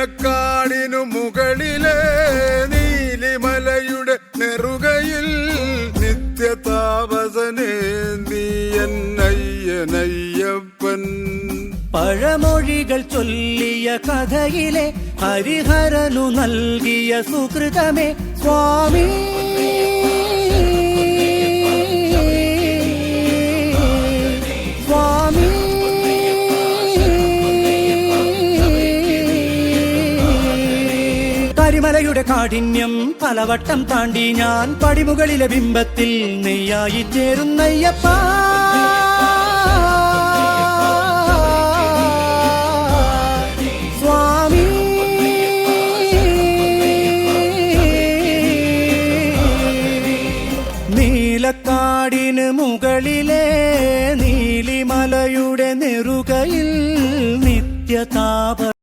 നീലക്കാടിനു മുകളിലെ നീലിമലയുടെ നെറുകയിൽ നിത്യതാപസനേ നീ എന്നയ്യനയ്യപ്പൻ. പഴമൊഴികൾ ചൊല്ലിയ കഥയിലെ ഹരിഹരനു നൽകിയ സുകൃതമേ സ്വാമി. സ്വാമി കരിമലയുടെ കാഠിന്യം പലവട്ടം താണ്ടി ഞാൻ പടിമുകളിലെ ബിംബത്തിൽ നെയ്യായി ചേരുന്നയ്യപ്പ.